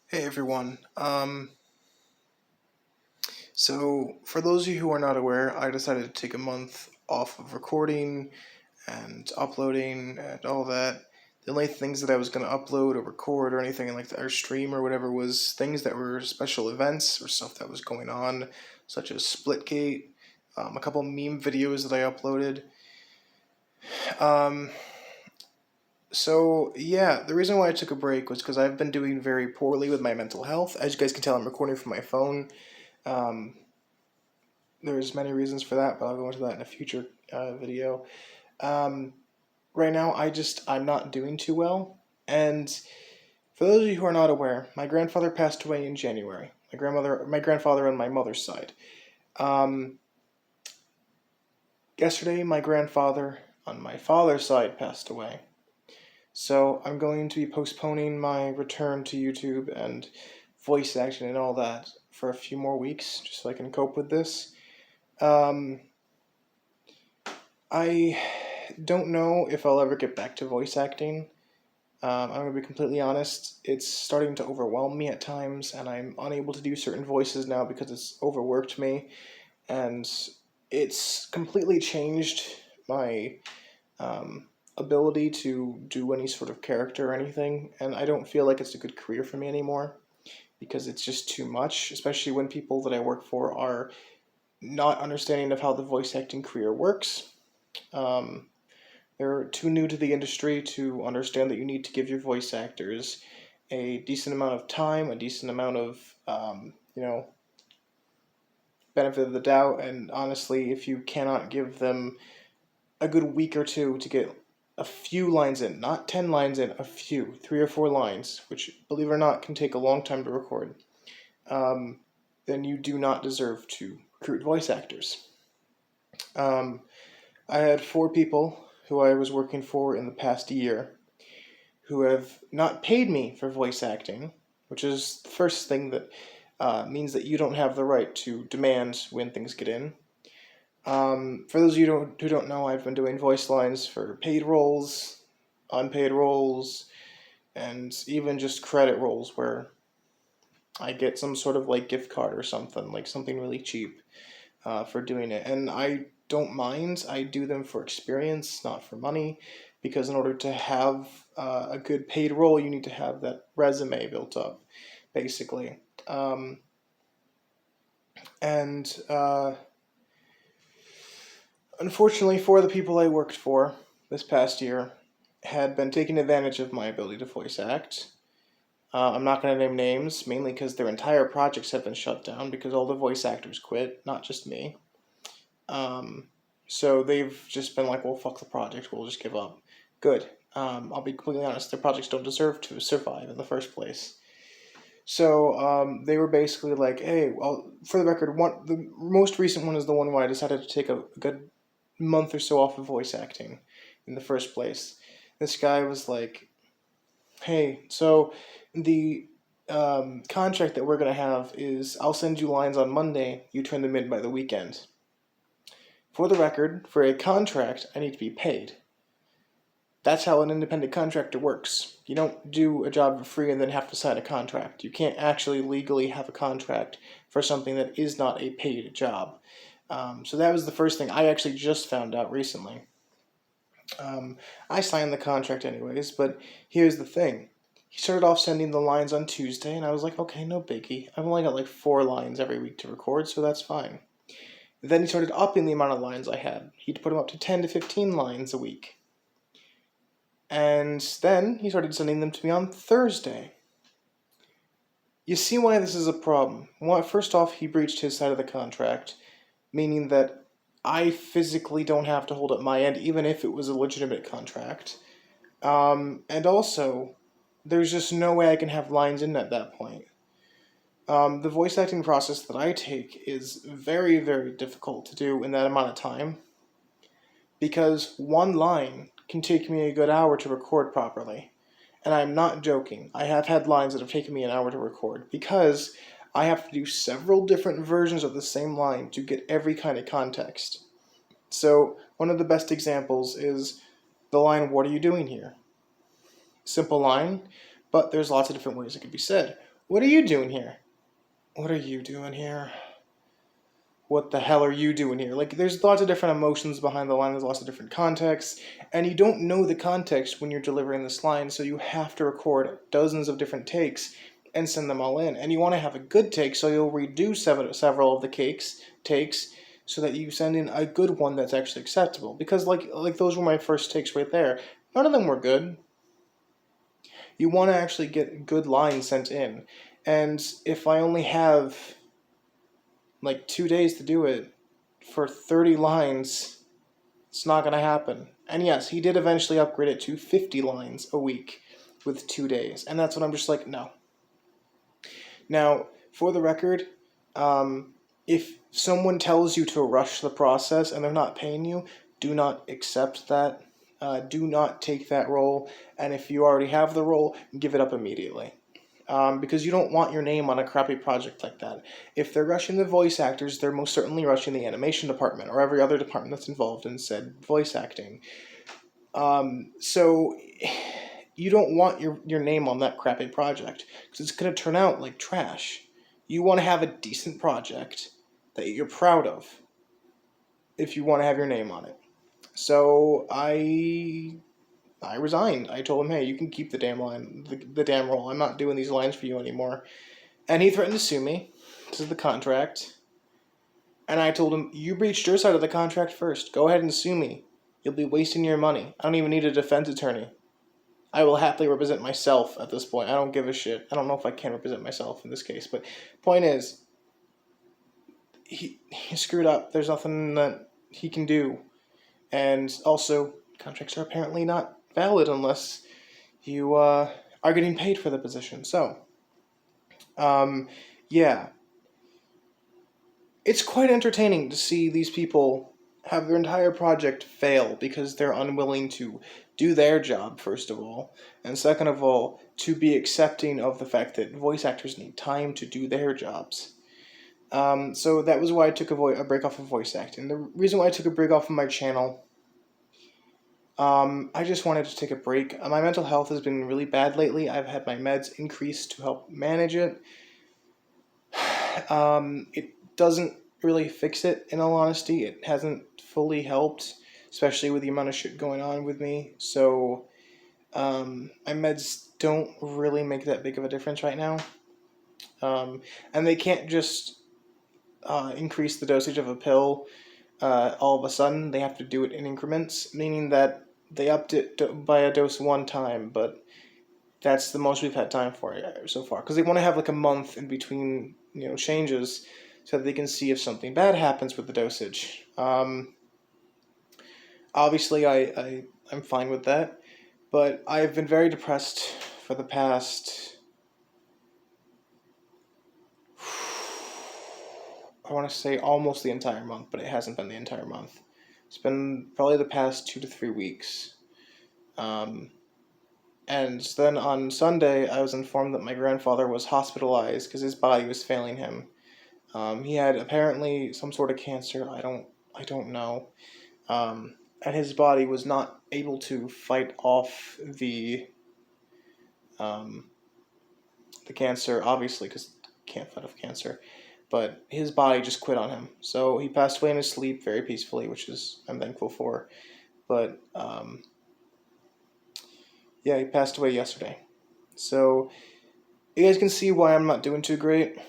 Hey everyone. So for those of you who are not aware, I decided to take a month off of recording and uploading and all that. The only things that I was going to upload or record or anything like that, or stream or whatever, was things that were special events or stuff that was going on, such as Splitgate, a couple meme videos that I uploaded. Um, so yeah, the reason why I took a break was because I've been doing very poorly with my mental health. As you guys can tell, I'm recording from my phone. Um, there's many reasons for that, but I'll go into that in a future video. Um, right now, I'm not doing too well, and for those of you who are not aware, my grandfather passed away in January. My grandfather on my mother's side. Um, yesterday, my grandfather on my father's side passed away. So I'm going to be postponing my return to YouTube and voice action and all that for a few more weeks, just so I can cope with this. Um, I don't know if I'll ever get back to voice acting. I'm going to be completely honest. It's starting to overwhelm me at times, and I'm unable to do certain voices now because it's overworked me, and it's completely changed my ability to do any sort of character or anything, and I don't feel like it's a good career for me anymore because it's just too much, especially when people that I work for are not understanding of how the voice acting career works. Um, They're too new to the industry to understand that you need to give your voice actors a decent amount of time, a decent amount of, benefit of the doubt. And honestly, if you cannot give them a good week or two to get a few lines in, not 10 lines in, a few, 3 or 4 lines, which, believe it or not, can take a long time to record, um, then you do not deserve to recruit voice actors. Um, I had 4 people who I was working for in the past year who have not paid me for voice acting, which is the first thing that means that you don't have the right to demand when things get in. For those of you who don't know, I've been doing voice lines for paid roles, unpaid roles, and even just credit roles where I get some sort of like gift card or something, like something really cheap for doing it. And I don't mind. I do them for experience, not for money, because in order to have a good paid role, you need to have that resume built up, basically. Um, and Unfortunately, 4 of the people I worked for this past year had been taking advantage of my ability to voice act. I'm not going to name names, mainly because their entire projects have been shut down because all the voice actors quit, not just me. Um, so they've just been like, well, fuck the project, we'll just give up. Good. I'll be completely honest, their projects don't deserve to survive in the first place. So they were basically like, hey, well, for the record, the most recent one is the one where I decided to take a good month or so off of voice acting in the first place. This guy was like, hey, so the contract that we're going to have is I'll send you lines on Monday, you turn them in by the weekend. For the record, for a contract, I need to be paid. That's how an independent contractor works. You don't do a job for free and then have to sign a contract. You can't actually legally have a contract for something that is not a paid job. So that was the first thing I actually just found out recently. I signed the contract anyways, but here's the thing. He started off sending the lines on Tuesday, and I was like, okay, no biggie. I've only got like 4 lines every week to record, so that's fine. Then he started upping the amount of lines I had. He'd put them up to 10 to 15 lines a week. And then he started sending them to me on Thursday. You see why this is a problem. Well, first off, he breached his side of the contract, meaning that I physically don't have to hold up my end, even if it was a legitimate contract. And also, there's just no way I can have lines in at that point. The voice acting process that I take is very, very difficult to do in that amount of time because one line can take me a good hour to record properly. And I'm not joking. I have had lines that have taken me an hour to record because I have to do several different versions of the same line to get every kind of context. So, one of the best examples is the line, "What are you doing here?" Simple line, but there's lots of different ways it could be said. What are you doing here? What are you doing here? What the hell are you doing here? Like, there's lots of different emotions behind the line, there's lots of different contexts, and you don't know the context when you're delivering this line, so you have to record dozens of different takes and send them all in. And you want to have a good take, so you'll redo several of the takes so that you send in a good one that's actually acceptable. Because, like those were my first takes right there. None of them were good. You want to actually get good lines sent in. And if I only have like 2 days to do it for 30 lines, it's not going to happen. And yes, he did eventually upgrade it to 50 lines a week with 2 days. And that's when I'm just like, no. Now, for the record, if someone tells you to rush the process and they're not paying you, do not accept that. Do not take that role. And if you already have the role, give it up immediately. Because you don't want your name on a crappy project like that. If they're rushing the voice actors, they're most certainly rushing the animation department or every other department that's involved in said voice acting. So you don't want your name on that crappy project because it's going to turn out like trash. You want to have a decent project that you're proud of if you want to have your name on it. So I resigned. I told him, hey, you can keep the damn line, the damn role. I'm not doing these lines for you anymore. And he threatened to sue me. This is the contract. And I told him, you breached your side of the contract first. Go ahead and sue me. You'll be wasting your money. I don't even need a defense attorney. I will happily represent myself at this point. I don't give a shit. I don't know if I can represent myself in this case. But point is, he screwed up. There's nothing that he can do. And also, contracts are apparently not valid unless you are getting paid for the position. So, yeah. It's quite entertaining to see these people have their entire project fail because they're unwilling to do their job, first of all, and second of all, to be accepting of the fact that voice actors need time to do their jobs. So that was why I took a break off of voice acting. The reason why I took a break off of my channel, I just wanted to take a break. My mental health has been really bad lately. I've had my meds increased to help manage it. It doesn't really fix it, in all honesty. It hasn't fully helped, especially with the amount of shit going on with me. So, my meds don't really make that big of a difference right now. And they can't just increase the dosage of a pill all of a sudden. They have to do it in increments, meaning that they upped it by a dose one time, but that's the most we've had time for it so far. Because they want to have like a month in between, changes, so that they can see if something bad happens with the dosage. Obviously, I'm fine with that, but I've been very depressed for the past, I want to say almost the entire month, but it hasn't been the entire month. It's been probably the past 2 to 3 weeks. And then on Sunday, I was informed that my grandfather was hospitalized because his body was failing him. He had apparently some sort of cancer. I don't know. And his body was not able to fight off the cancer, obviously, because can't fight off cancer. But his body just quit on him. So he passed away in his sleep very peacefully, which I'm thankful for. But yeah, he passed away yesterday. So you guys can see why I'm not doing too great.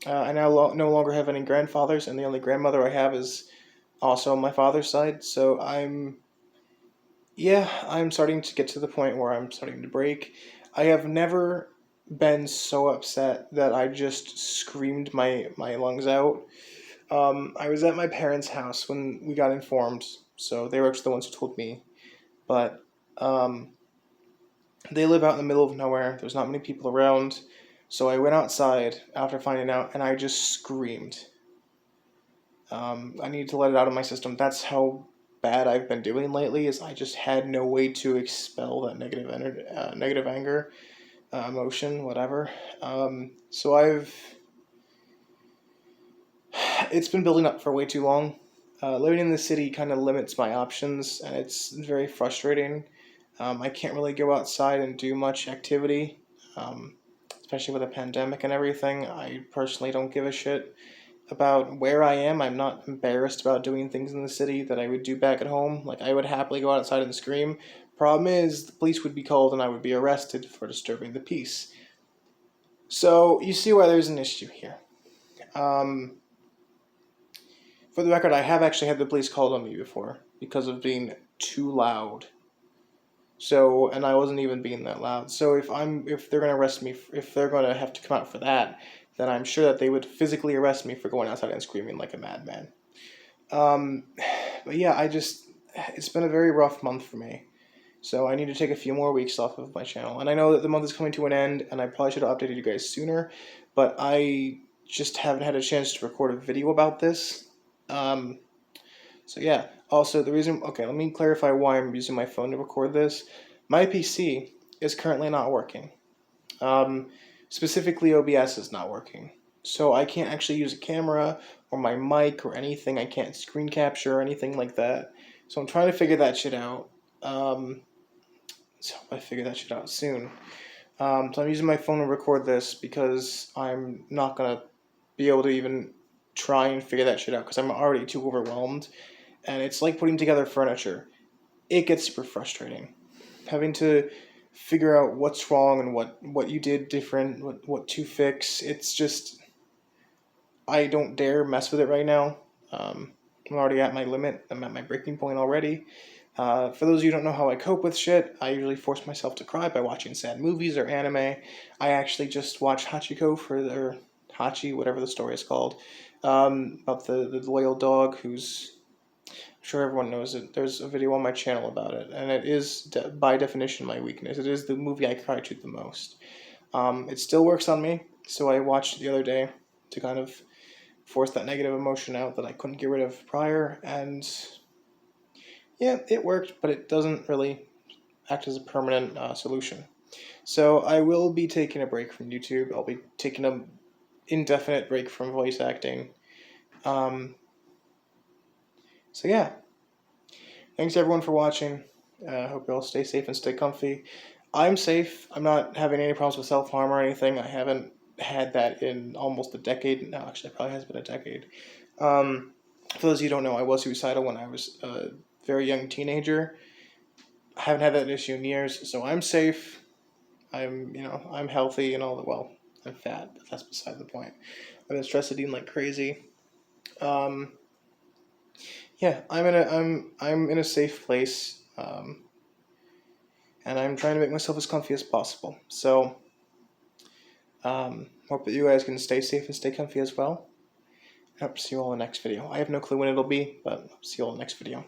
I now no longer have any grandfathers, and the only grandmother I have is also on my father's side. So I'm starting to get to the point where I'm starting to break. I have never been so upset that I just screamed my lungs out. I was at my parents' house when we got informed, so they were actually the ones who told me. But they live out in the middle of nowhere. There's not many people around. So I went outside after finding out, and I just screamed. I needed to let it out of my system. That's how bad I've been doing lately, is I just had no way to expel that negative anger, emotion, whatever. So it's been building up for way too long. Living in the city kind of limits my options, and it's very frustrating. I can't really go outside and do much activity. especially with a pandemic and everything. I personally don't give a shit about where I am. I'm not embarrassed about doing things in the city that I would do back at home. Like, I would happily go outside and scream. Problem is, the police would be called and I would be arrested for disturbing the peace. So, you see why there's an issue here. For the record, I have actually had the police called on me before because of being too loud. So, and I wasn't even being that loud. So if they're gonna arrest me, if they're gonna have to come out for that, then I'm sure that they would physically arrest me for going outside and screaming like a madman. But yeah, it's been a very rough month for me. So I need to take a few more weeks off of my channel. And I know that the month is coming to an end, and I probably should have updated you guys sooner, but I just haven't had a chance to record a video about this. So yeah, also the reason, okay, let me clarify why I'm using my phone to record this. My PC is currently not working. Specifically OBS is not working. So I can't actually use a camera or my mic or anything. I can't screen capture or anything like that. So I'm trying to figure that shit out. So I figure that shit out soon. So I'm using my phone to record this because I'm not gonna be able to even try and figure that shit out because I'm already too overwhelmed. And it's like putting together furniture. It gets super frustrating. Having to figure out what's wrong and what you did different, what to fix. It's just, I don't dare mess with it right now. I'm already at my limit. I'm at my breaking point already. For those of you who don't know how I cope with shit, I usually force myself to cry by watching sad movies or anime. I actually just watched Hachiko or Hachi, whatever the story is called, about the loyal dog who's, I'm sure everyone knows it. There's a video on my channel about it, and it is, by definition, my weakness. It is the movie I cry to the most. It still works on me, so I watched it the other day to kind of force that negative emotion out that I couldn't get rid of prior, and yeah, it worked, but it doesn't really act as a permanent solution. So I will be taking a break from YouTube. I'll be taking an indefinite break from voice acting. So yeah, thanks everyone for watching. I hope you all stay safe and stay comfy. I'm safe. I'm not having any problems with self-harm or anything. I haven't had that in almost a decade. No, actually, it probably has been a decade. For those of you who don't know, I was suicidal when I was a very young teenager. I haven't had that issue in years, so I'm safe. I'm healthy and all that. Well, I'm fat, but that's beside the point. I've been stress eating like crazy. Yeah, I'm in a safe place, and I'm trying to make myself as comfy as possible. So, hope that you guys can stay safe and stay comfy as well. I hope to see you all in the next video. I have no clue when it'll be, but I'll see you all in the next video.